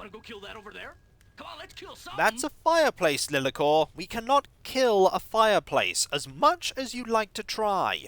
wanna go kill that over there? Come on, let's kill something. That's a fireplace, Lilikor. We cannot kill a fireplace, as much as you'd like to try.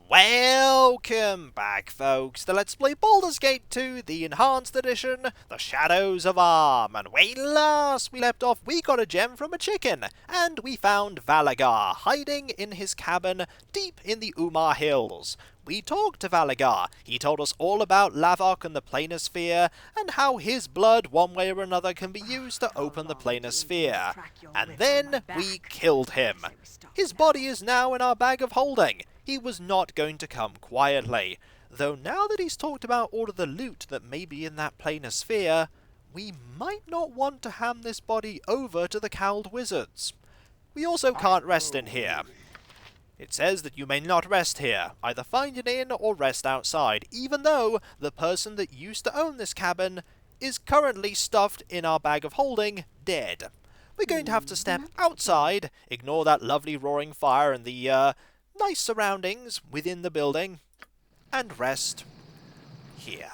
Welcome back, folks, to Let's Play Baldur's Gate 2, the Enhanced Edition, The Shadows of Arm. And when last we left off, we got a gem from a chicken, and we found Valagar hiding in his cabin deep in the Umar Hills. We talked to Valagar. He told us all about Lavok and the Planosphere, and how his blood, one way or another, can be used to open the Planosphere. And then we killed him. His body is now in our bag of holding. He was not going to come quietly, though now that he's talked about all of the loot that may be in that Planosphere, we might not want to hand this body over to the cowled wizards. We also can't rest in here. It says that you may not rest here, either find an inn or rest outside, even though the person that used to own this cabin is currently stuffed in our bag of holding, dead. We're going to have to step outside, ignore that lovely roaring fire and the nice surroundings within the building, and rest here.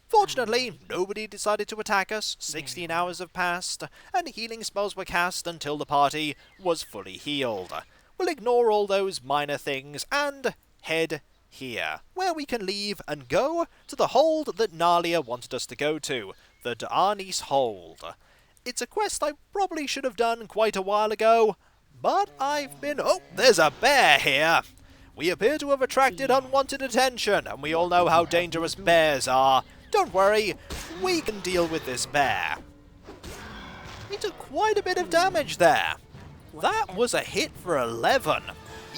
Fortunately, nobody decided to attack us. 16 hours have passed, and healing spells were cast until the party was fully healed. We'll ignore all those minor things and head here, where we can leave and go to the hold that Nalia wanted us to go to, the D'Arnis Hold. It's a quest I probably should have done quite a while ago, but I've been... Oh, there's a bear here! We appear to have attracted unwanted attention, and we all know how dangerous bears are. Don't worry, we can deal with this bear. We took quite a bit of damage there. That was a hit for 11.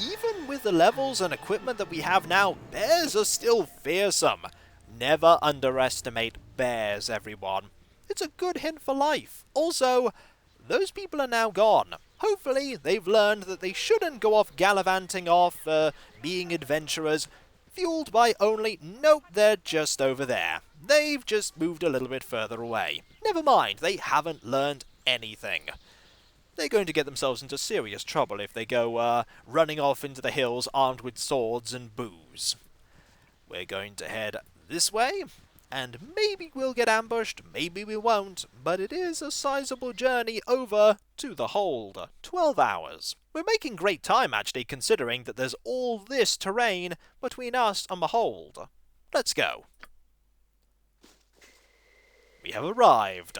Even with the levels and equipment that we have now, bears are still fearsome. Never underestimate bears, everyone. It's a good hint for life. Also, those people are now gone. Hopefully, they've learned that they shouldn't go off gallivanting off, being adventurers, fueled by only... Nope, they're just over there. They've just moved a little bit further away. Never mind, they haven't learned anything. They're going to get themselves into serious trouble if they go running off into the hills armed with swords and booze. We're going to head this way, and maybe we'll get ambushed, maybe we won't, but it is a sizable journey over to the hold. 12 hours. We're making great time, actually, considering that there's all this terrain between us and the hold. Let's go. We have arrived,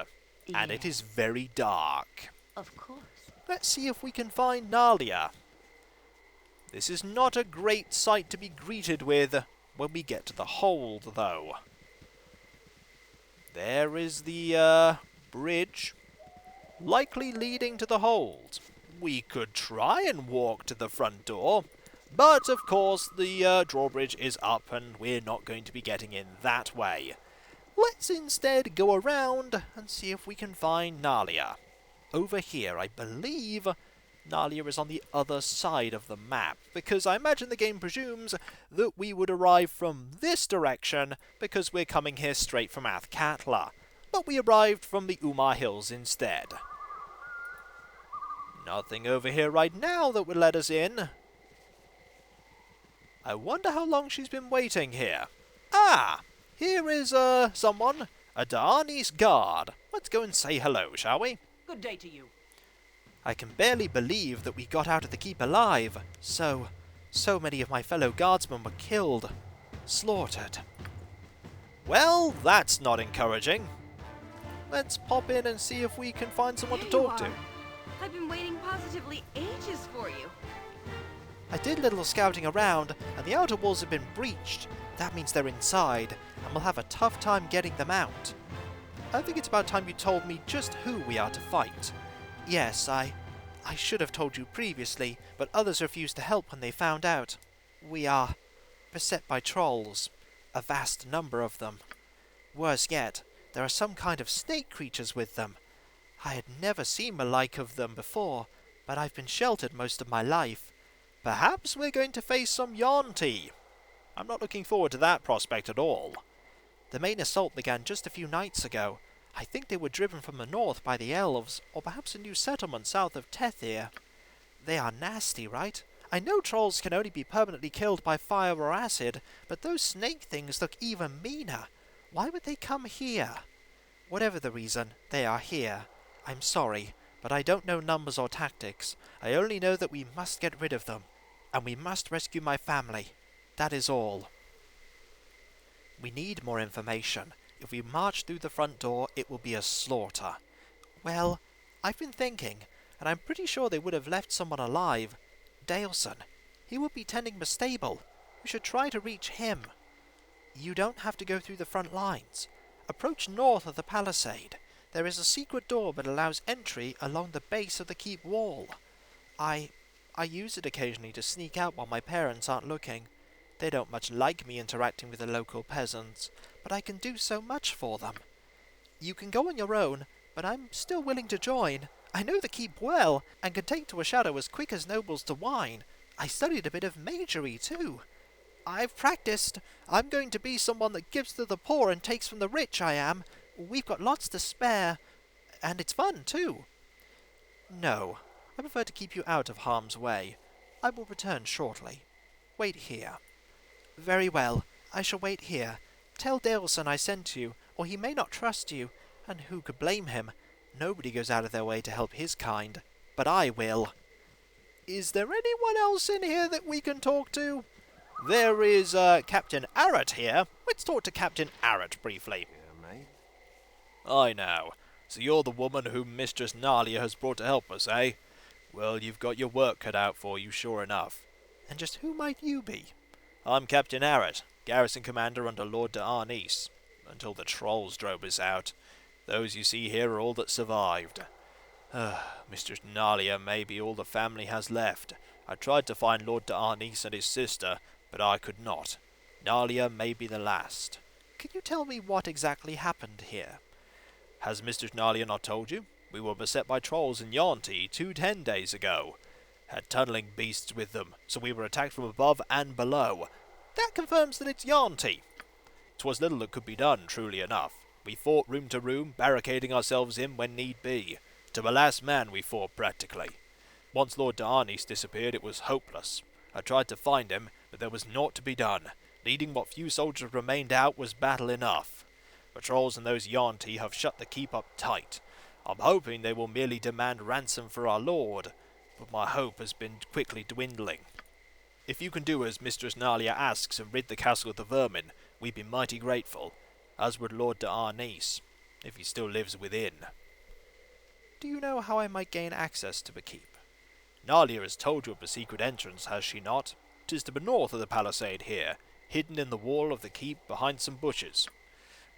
and it is very dark. Of course. Let's see if we can find Nalia. This is not a great sight to be greeted with when we get to the hold, though. There is the bridge, likely leading to the hold. We could try and walk to the front door, but of course the drawbridge is up and we're not going to be getting in that way. Let's instead go around and see if we can find Nalia. Over here, I believe Nalia is on the other side of the map, because I imagine the game presumes that we would arrive from this direction because we're coming here straight from Athkatla, but we arrived from the Umar Hills instead. Nothing over here right now that would let us in. I wonder how long she's been waiting here. Ah! Here is, someone. A D'Arnis guard. Let's go and say hello, shall we? Good day to you. I can barely believe that we got out of the keep alive. So many of my fellow guardsmen were killed. Slaughtered. Well, that's not encouraging. Let's pop in and see if we can find someone to talk to. I've been waiting positively ages for you. I did a little scouting around, and the outer walls have been breached. That means they're inside, and we'll have a tough time getting them out. I think it's about time you told me just who we are to fight. Yes, I should have told you previously, but others refused to help when they found out. We are beset by trolls, a vast number of them. Worse yet, there are some kind of snake creatures with them. I had never seen the like of them before, but I've been sheltered most of my life. Perhaps we're going to face some Yonti. I'm not looking forward to that prospect at all. The main assault began just a few nights ago. I think they were driven from the north by the elves, or perhaps a new settlement south of Tethir. They are nasty, right? I know trolls can only be permanently killed by fire or acid, but those snake things look even meaner. Why would they come here? Whatever the reason, they are here. I'm sorry, but I don't know numbers or tactics. I only know that we must get rid of them, and we must rescue my family. That is all. We need more information. If we march through the front door, it will be a slaughter. Well, I've been thinking, and I'm pretty sure they would have left someone alive. Daleson. He would be tending the stable. We should try to reach him. You don't have to go through the front lines. Approach north of the palisade. There is a secret door that allows entry along the base of the keep wall. I use it occasionally to sneak out while my parents aren't looking. They don't much like me interacting with the local peasants, but I can do so much for them. You can go on your own, but I'm still willing to join. I know the keep well, and can take to a shadow as quick as nobles to wine. I studied a bit of magery, too. I've practiced. I'm going to be someone that gives to the poor and takes from the rich, I am. We've got lots to spare. And it's fun, too. No, I prefer to keep you out of harm's way. I will return shortly. Wait here. Very well, I shall wait here. Tell Daleson I sent you, or he may not trust you, and who could blame him? Nobody goes out of their way to help his kind, but I will. Is there anyone else in here that we can talk to? There is Captain Arrett here. Let's talk to Captain Arrett briefly. Yeah, mate. I know. So you're the woman whom Mistress Nalia has brought to help us, eh? Well, you've got your work cut out for you, sure enough. And just who might you be? I'm Captain Arrett, garrison commander under Lord de Arnis, until the trolls drove us out. Those you see here are all that survived. Mistress Nalia may be all the family has left. I tried to find Lord de Arnis and his sister, but I could not. Nalia may be the last. Can you tell me what exactly happened here? Has Mistress Nalia not told you? We were beset by trolls in Yonti 10 days ago. Had tunneling beasts with them, so we were attacked from above and below. That confirms that it's Yonti. 'Twas little that could be done, truly enough. We fought room to room, barricading ourselves in when need be. To the last man we fought, practically. Once Lord de Arnis disappeared, it was hopeless. I tried to find him, but there was naught to be done. Leading what few soldiers remained out was battle enough. The trolls and those Yonti have shut the keep up tight. I'm hoping they will merely demand ransom for our lord, but my hope has been quickly dwindling. If you can do as Mistress Nalia asks and rid the castle of the vermin, we'd be mighty grateful, as would Lord de Arnis, if he still lives within. Do you know how I might gain access to the keep? Nalia has told you of the secret entrance, has she not? 'Tis to the north of the palisade here, hidden in the wall of the keep behind some bushes.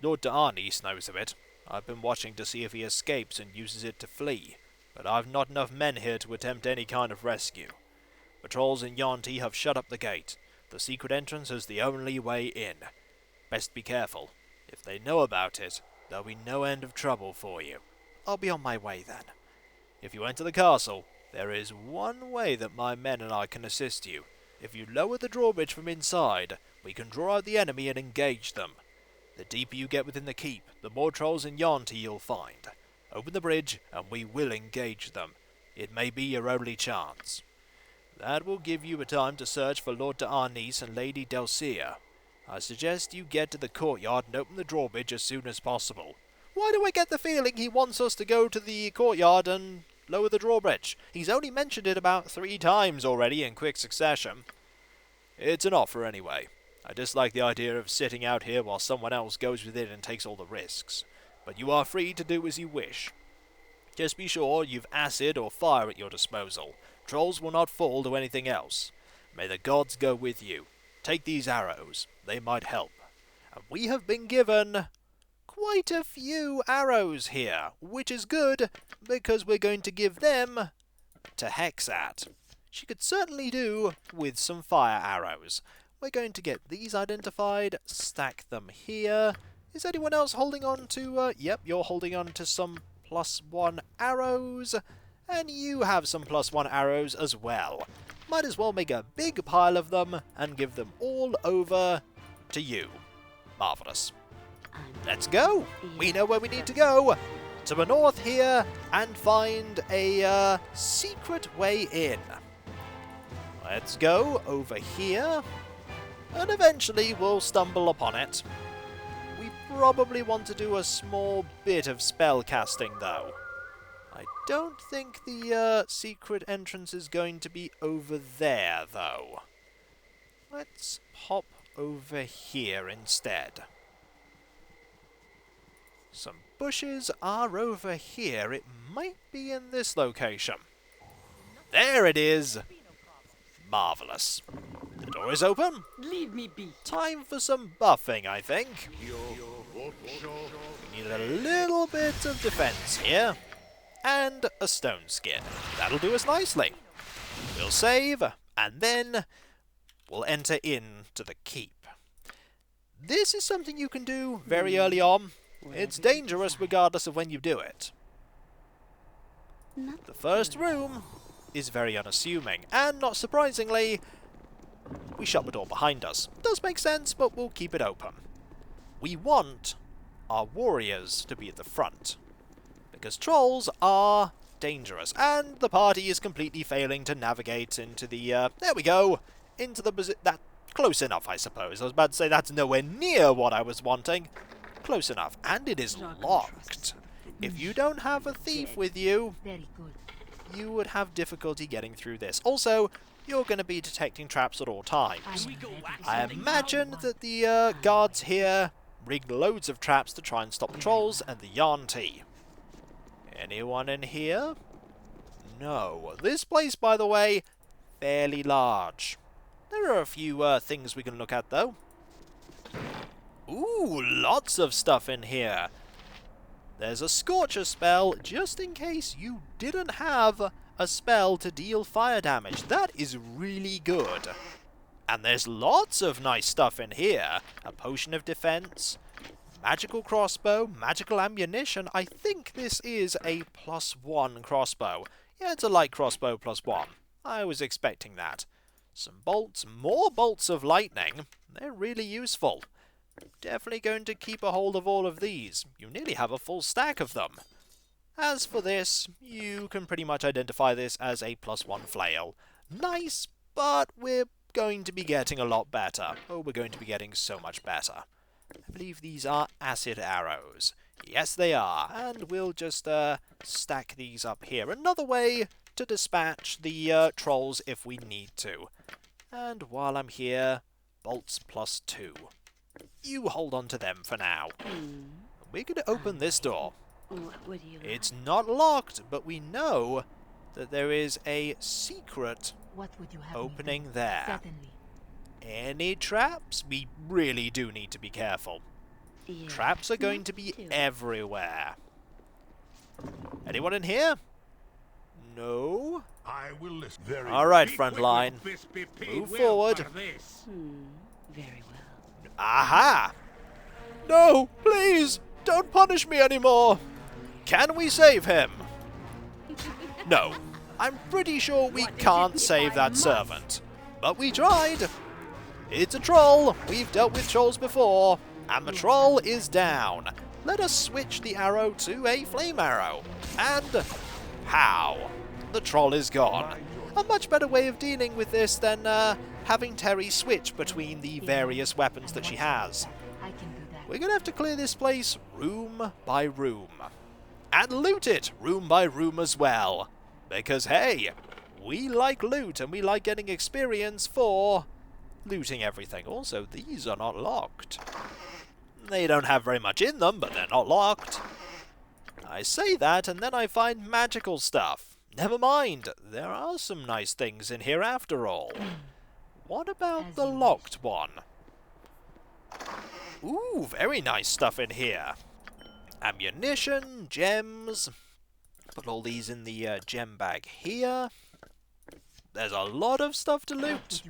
Lord de Arnis knows of it. I've been watching to see if he escapes and uses it to flee, but I've not enough men here to attempt any kind of rescue. The trolls in Yonti have shut up the gate. The secret entrance is the only way in. Best be careful. If they know about it, there'll be no end of trouble for you. I'll be on my way then. If you enter the castle, there is one way that my men and I can assist you. If you lower the drawbridge from inside, we can draw out the enemy and engage them. The deeper you get within the keep, the more trolls in Yonti you'll find. Open the bridge, and we will engage them. It may be your only chance. That will give you a time to search for Lord de Arnis and Lady Delcia. I suggest you get to the courtyard and open the drawbridge as soon as possible. Why do I get the feeling he wants us to go to the courtyard and lower the drawbridge? He's only mentioned it about 3 times already in quick succession. It's an offer anyway. I dislike the idea of sitting out here while someone else goes with it and takes all the risks. But you are free to do as you wish. Just be sure you've acid or fire at your disposal. Trolls will not fall to anything else. May the gods go with you. Take these arrows. They might help. And we have been given quite a few arrows here, which is good, because we're going to give them to Hexat. She could certainly do with some fire arrows. We're going to get these identified, stack them here. Is anyone else holding on to, yep, you're holding on to some +1 arrows, and you have some +1 arrows as well. Might as well make a big pile of them and give them all over to you. Marvellous. Let's go! We know where we need to go! To the north here, and find a secret way in. Let's go over here, and eventually we'll stumble upon it. We probably want to do a small bit of spell casting, though. I don't think the secret entrance is going to be over there, though. Let's pop over here instead. Some bushes are over here. It might be in this location. There it is! Marvellous. The door is open. Leave me be. Time for some buffing, I think. We need a little bit of defense here. And a stone skin. That'll do us nicely. We'll save, and then we'll enter into the keep. This is something you can do very early on. It's dangerous regardless of when you do it. The first room is very unassuming, and not surprisingly, we shut the door behind us. Does make sense, but we'll keep it open. We want our warriors to be at the front, because trolls are dangerous, and the party is completely failing to navigate into the, there we go, into the that close enough, I suppose. I was about to say that's nowhere near what I was wanting. Close enough, and it is locked. If you don't have a thief with you, you would have difficulty getting through this. Also, you're going to be detecting traps at all times. I imagine that the guards here rig loads of traps to try and stop the trolls and the yarn tea. Anyone in here? No. This place, by the way, fairly large. There are a few things we can look at, though. Ooh, lots of stuff in here. There's a Scorcher spell, just in case you didn't have a spell to deal fire damage. That is really good. And there's lots of nice stuff in here. A Potion of Defense, magical crossbow, magical ammunition. I think this is a +1 crossbow. Yeah, it's a light crossbow +1. I was expecting that. Some bolts, more bolts of lightning. They're really useful. Definitely going to keep a hold of all of these. You nearly have a full stack of them. As for this, you can pretty much identify this as a +1 flail. Nice, but we're going to be getting a lot better. Oh, we're going to be getting so much better. I believe these are acid arrows. Yes, they are. And we'll just stack these up here. Another way to dispatch the trolls if we need to. And while I'm here, bolts +2. You hold on to them for now. We're going to open this door. What do you It's not locked, but we know that there is a secret opening there. Certainly. Any traps? We really do need to be careful. Yeah. Traps are going to be everywhere. Anyone in here? No? I will listen. Very All right, good. front line. Move forward. Very well. Aha! No, please, don't punish me anymore. Can we save him? No. I'm pretty sure we can't save that servant. But we tried. It's a troll. We've dealt with trolls before. And the troll is down. Let us switch the arrow to a flame arrow. And how? The troll is gone. A much better way of dealing with this than having Terri switch between the various weapons that she has. I can do that. We're going to have to clear this place room by room. And loot it room by room as well. Because, hey, we like loot and we like getting experience for looting everything. Also, these are not locked. They don't have very much in them, but they're not locked. I say that, and then I find magical stuff. Never mind, there are some nice things in here after all. What about the locked one? Ooh, very nice stuff in here. Ammunition, gems. Put all these in the gem bag here. There's a lot of stuff to loot.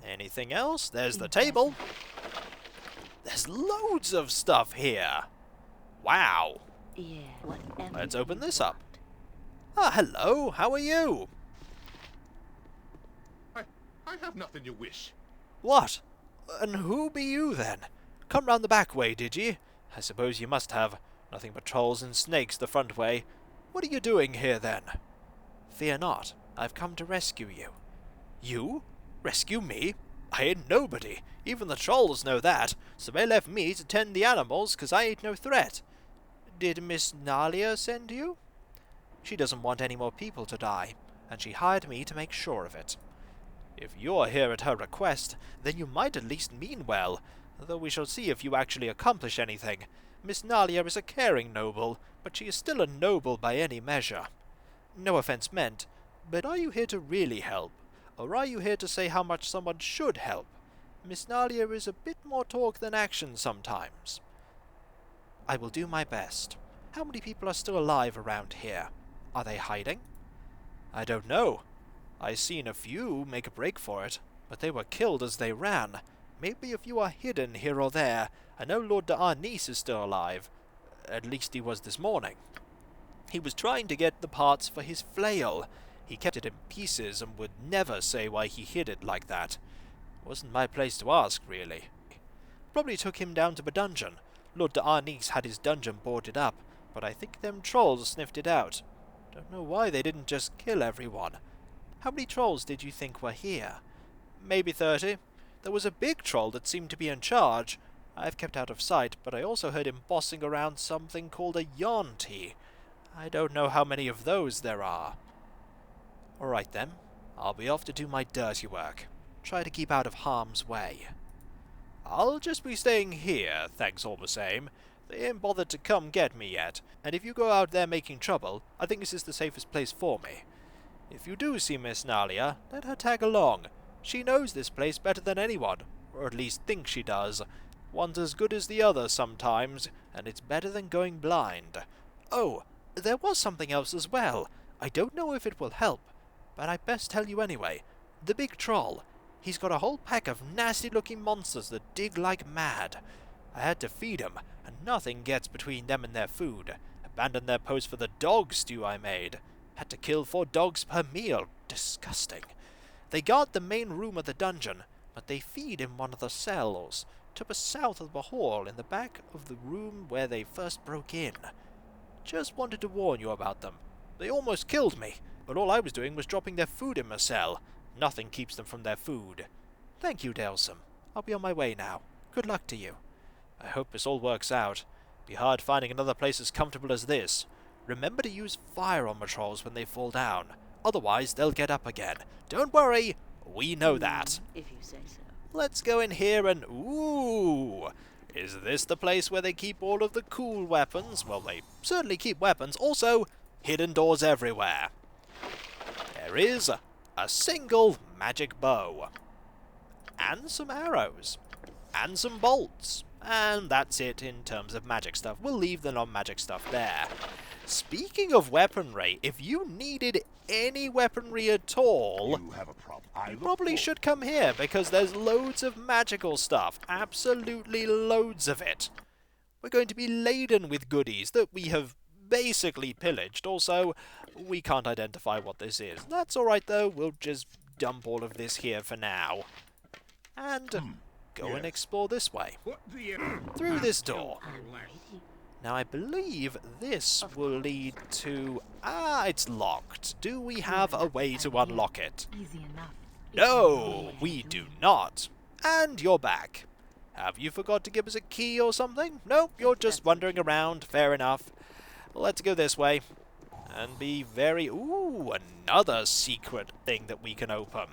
Anything else? There's the table. There's loads of stuff here. Wow. Yeah, whatever. Let's open this up. Ah, hello. How are you? I have nothing you wish. What? And who be you, then? Come round the back way, did ye? I suppose you must have. Nothing but trolls and snakes the front way. What are you doing here, then? Fear not. I've come to rescue you. You? Rescue me? I ain't nobody. Even the trolls know that, so they left me to tend the animals 'cause I ain't no threat. Did Miss Nalia send you? She doesn't want any more people to die, and she hired me to make sure of it. If you're here at her request, then you might at least mean well, though we shall see if you actually accomplish anything. Miss Nalia is a caring noble, but she is still a noble by any measure. No offense meant, but are you here to really help, or are you here to say how much someone should help? Miss Nalia is a bit more talk than action sometimes. I will do my best. How many people are still alive around here? Are they hiding? I don't know. I seen a few make a break for it, but they were killed as they ran. Maybe a few are hidden here or there. I know Lord Daman is still alive. At least he was this morning. He was trying to get the parts for his flail. He kept it in pieces and would never say why he hid it like that. Wasn't my place to ask, really. Probably took him down to the dungeon. Lord Daman had his dungeon boarded up, but I think them trolls sniffed it out. Don't know why they didn't just kill everyone. How many trolls did you think were here? Maybe 30. There was a big troll that seemed to be in charge. I've kept out of sight, but I also heard him bossing around something called a Yonti. I don't know how many of those there are. Alright then, I'll be off to do my dirty work. Try to keep out of harm's way. I'll just be staying here, thanks all the same. They ain't bothered to come get me yet, and if you go out there making trouble, I think this is the safest place for me. If you do see Miss Nalia, let her tag along. She knows this place better than anyone, or at least thinks she does. One's as good as the other sometimes, and it's better than going blind. Oh, there was something else as well. I don't know if it will help, but I'd best tell you anyway. The big troll. He's got a whole pack of nasty-looking monsters that dig like mad. I had to feed 'em, and nothing gets between them and their food. Abandoned their post for the dog stew I made. Had to kill 4 dogs per meal. Disgusting. They guard the main room of the dungeon, but they feed in one of the cells, to the south of the hall in the back of the room where they first broke in. Just wanted to warn you about them. They almost killed me, but all I was doing was dropping their food in my cell. Nothing keeps them from their food. Thank you, Dalesome. I'll be on my way now. Good luck to you. I hope this all works out. Be hard finding another place as comfortable as this. Remember to use fire on the trolls when they fall down. Otherwise, they'll get up again. Don't worry, we know that. If you say so. Let's go in here and... Ooh! Is this the place where they keep all of the cool weapons? Well, they certainly keep weapons. Also, hidden doors everywhere. There is a single magic bow. And some arrows. And some bolts. And that's it in terms of magic stuff. We'll leave the non-magic stuff there. Speaking of weaponry, if you needed any weaponry at all, You have a problem. you probably should come here, because there's loads of magical stuff. Absolutely loads of it. We're going to be laden with goodies that we have basically pillaged. Also, we can't identify what this is. That's alright though, we'll just dump all of this here for now. And go and explore this way. What the... Through this door. Alrighty. Now I believe this will lead to... Ah, it's locked. Do we have a way to unlock it? Easy enough. No, we do not. And you're back. Have you forgot to give us a key or something? Nope, you're just wandering around. Fair enough. Let's go this way. And be very... Ooh, another secret thing that we can open.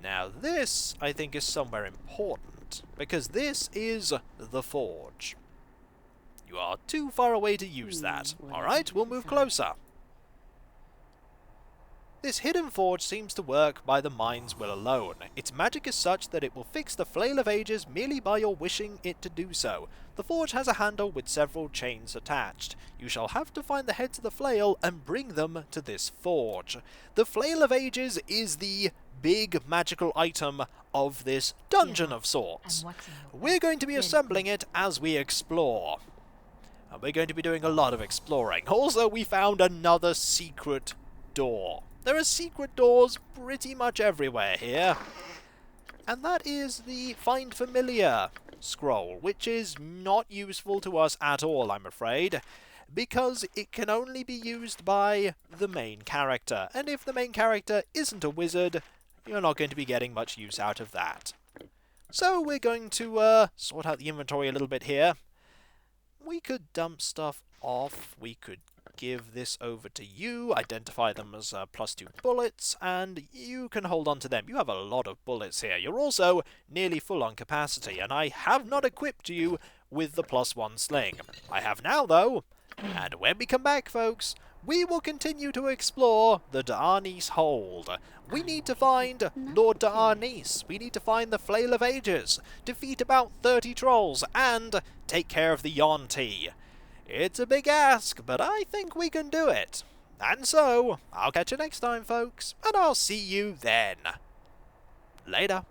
Now this, I think, is somewhere important. Because this is the forge. You are too far away to use that. Alright, we'll move closer. This hidden forge seems to work by the mind's will alone. Its magic is such that it will fix the flail of ages merely by your wishing it to do so. The forge has a handle with several chains attached. You shall have to find the heads of the flail and bring them to this forge. The flail of ages is the big magical item of this dungeon of sorts. We're going to be assembling it as we explore. And we're going to be doing a lot of exploring. Also, we found another secret door. There are secret doors pretty much everywhere here. And that is the Find Familiar scroll, which is not useful to us at all, I'm afraid, because it can only be used by the main character. And if the main character isn't a wizard, you're not going to be getting much use out of that. So we're going to sort out the inventory a little bit here. We could dump stuff off. We could give this over to you, identify them as +2 bullets, and you can hold on to them. You have a lot of bullets here. You're also nearly full on capacity, and I have not equipped you with the +1 sling. I have now, though, and when we come back, folks, we will continue to explore the Da'anis hold. We need to find Lord Da'anis. We need to find the Flail of Ages, defeat about 30 trolls, and take care of the Yonti. It's a big ask, but I think we can do it. And so, I'll catch you next time, folks, and I'll see you then. Later.